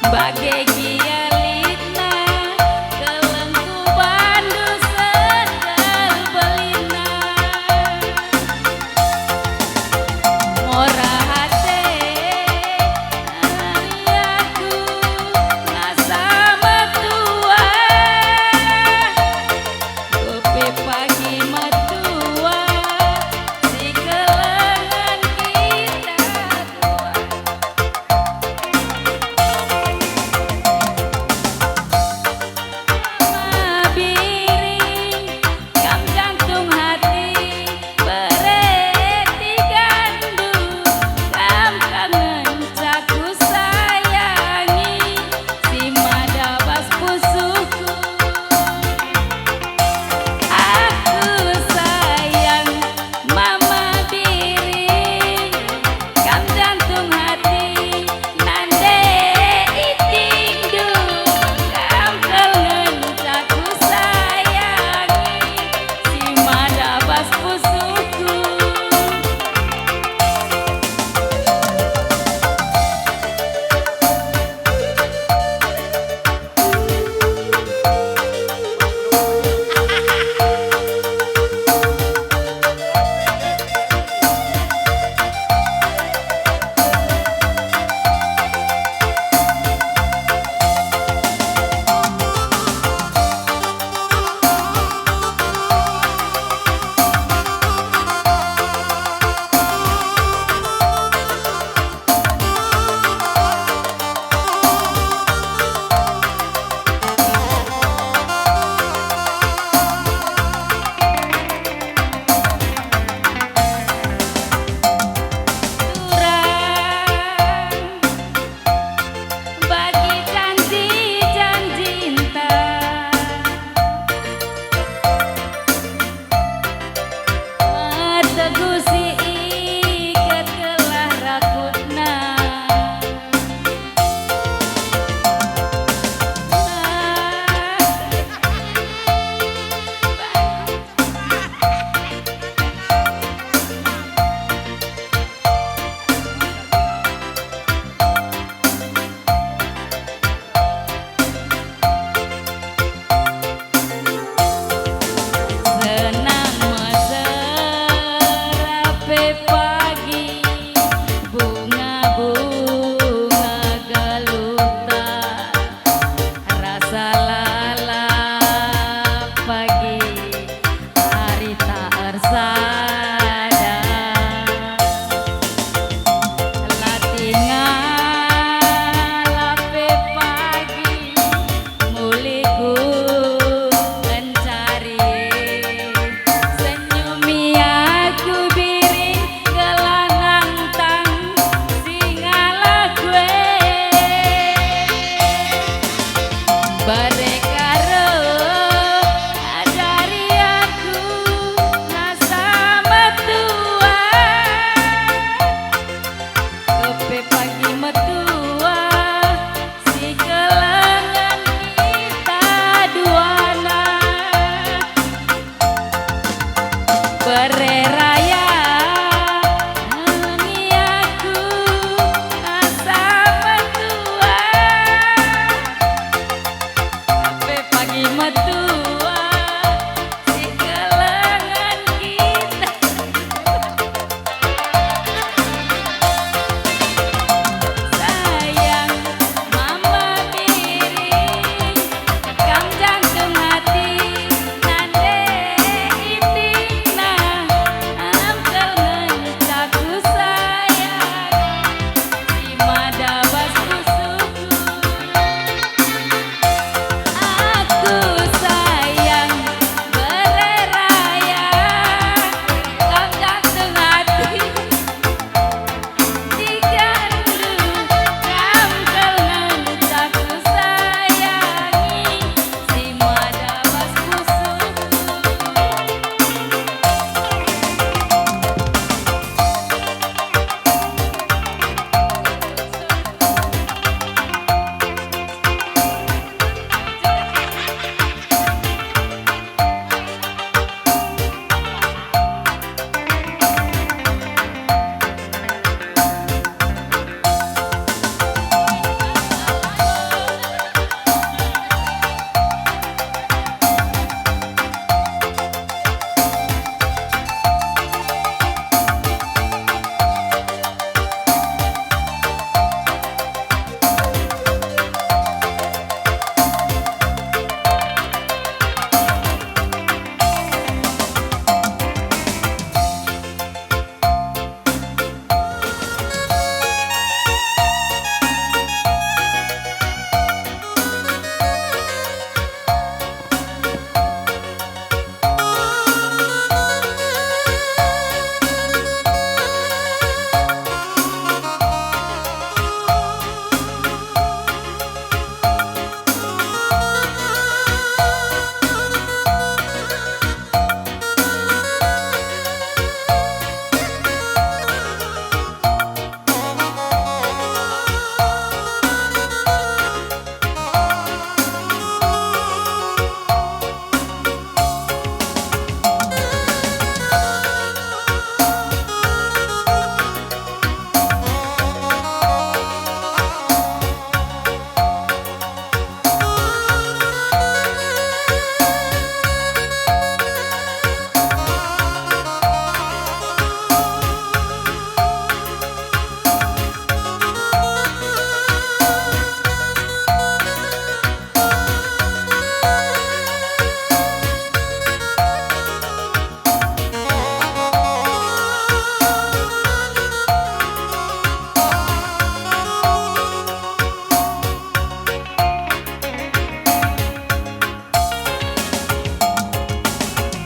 Bagai gialitna kelengku bandu sedal belina mora hate aku ngasa metua gope pagi metua si kelengan kita tua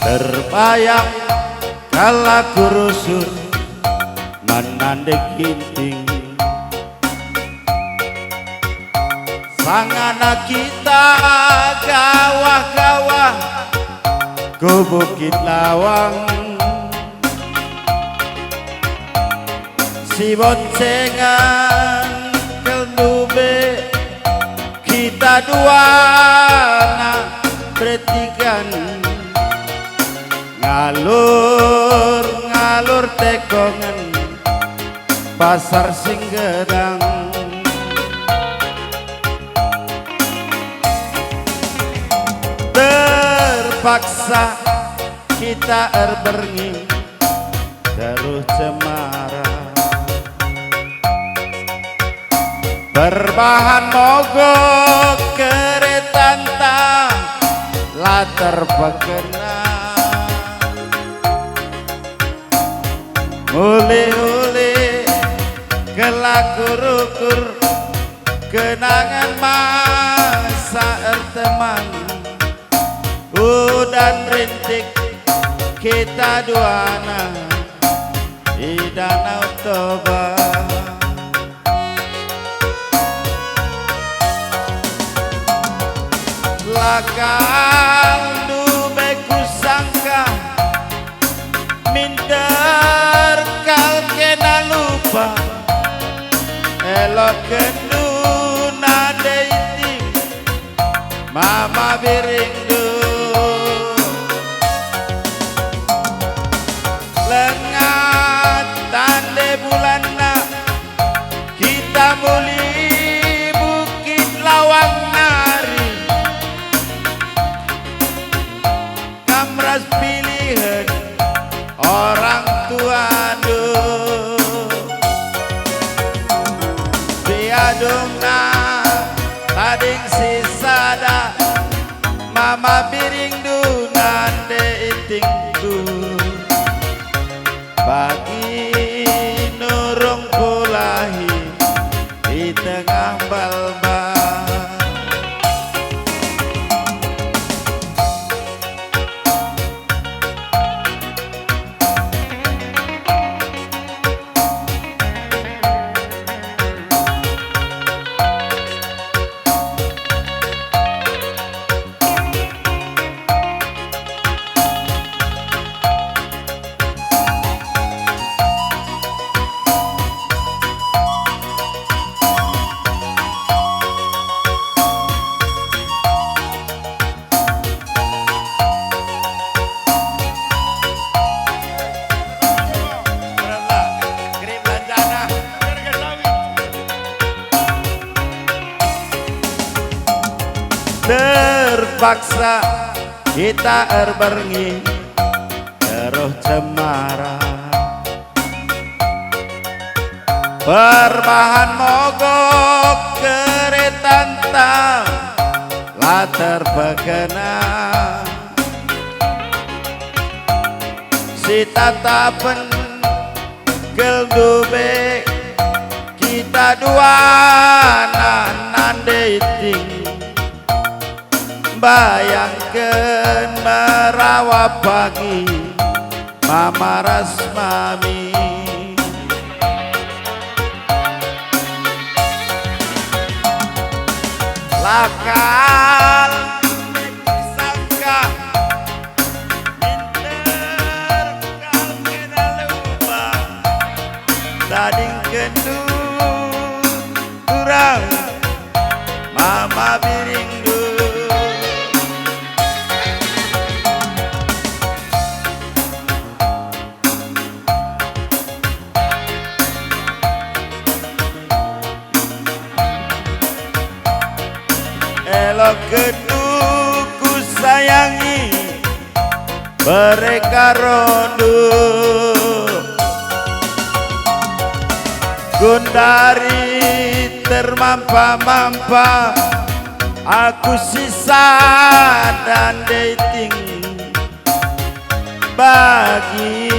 terbayang kala kurusun menandek ginting sang anak kita gawah-gawah ke Bukit Lawang si boncengan kelnube kita dua anak bertigan ngalur tekongan pasar Singgedang terpaksa kita erbengi terus cemara berbahan mogok kereta latar bekena ule-ule kelakur-ukur kenangan masa erteman udan rintik kita duana di Danau Toba lakang dubeku sangka minder kal kena lupa elok kendu nadeiting mama biringdu lengat tande bulanna kita muli Bukit Lawang nari kamras pilihan orang tua biadungna tading sisada mama biringdu nande itingku bagi nurung pulahi di tengah balba terpaksa kita erbengi terus cemara berbahan mogok kereta latar bekena si tatapen geldube kita dua nandeiting bayangkan merawat pagi mama rasmami lakal sangka minder kal kena lupa tading kendu kurang mama biringdu elok keduku sayangi mereka rondu Gundari termampa-mampa aku sisa dan dating bagi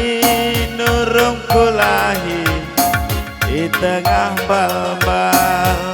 nurung kulahi di tengah bal-bal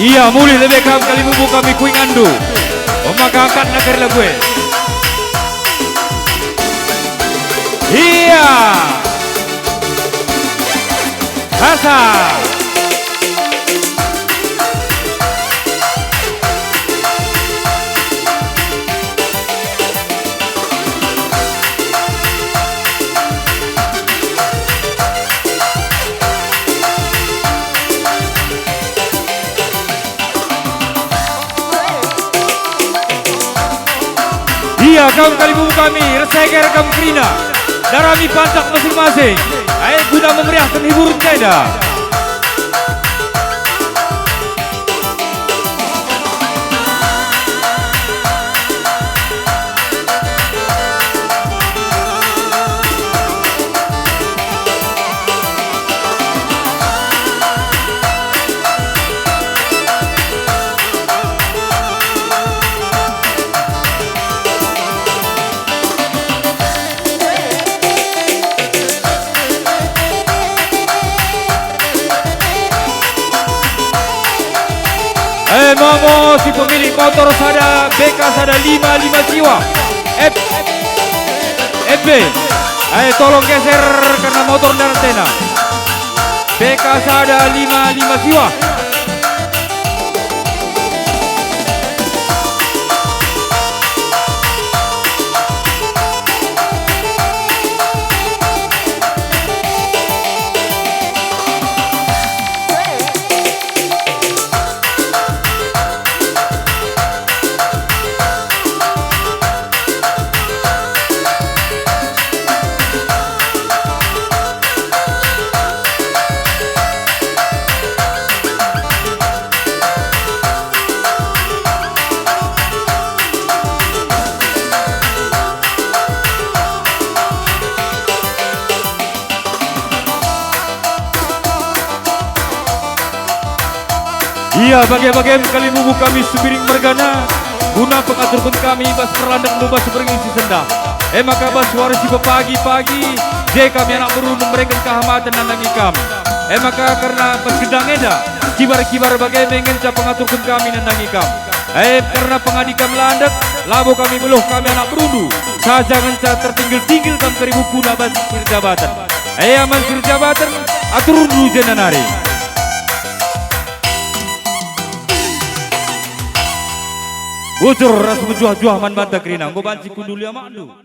Iya muli lebih kali mubu kami kuing andu. Omagakan nakar lagu. Iya. Hasa. Iya kaum kali mubu kami, resaikan rekam kerina. Darami pantak masing-masing. Ayo guna memeriahkan hiburan jeda. Momo si pemilik motor sada BK sada 55 jiwa FB. Tolong geser karena motor dan antena. BK sada 55 jiwa. Iya, bagian-bagian kali mubu kami subiring mergana. Guna pengaturkan kami bas perlandang bebas berngisi senda. Maka bas warisi pagi-pagi. Jai kami anak berundung mereka kehamatan dan nangikam. Maka karena bas gedang eda. Kibar-kibar bagai mengenca pengaturkan kami dan nangikam. Karena pengadikam landak. Labo kami meluh kami anak berundu. Sajangan saya tertinggal-tinggal kam keribu kuna ban kirjabatan. Aman kirjabatan atur dulu jenanari. Ucur ras menjuah-juah man banta kerina. Ngo banci kunduli amak lu.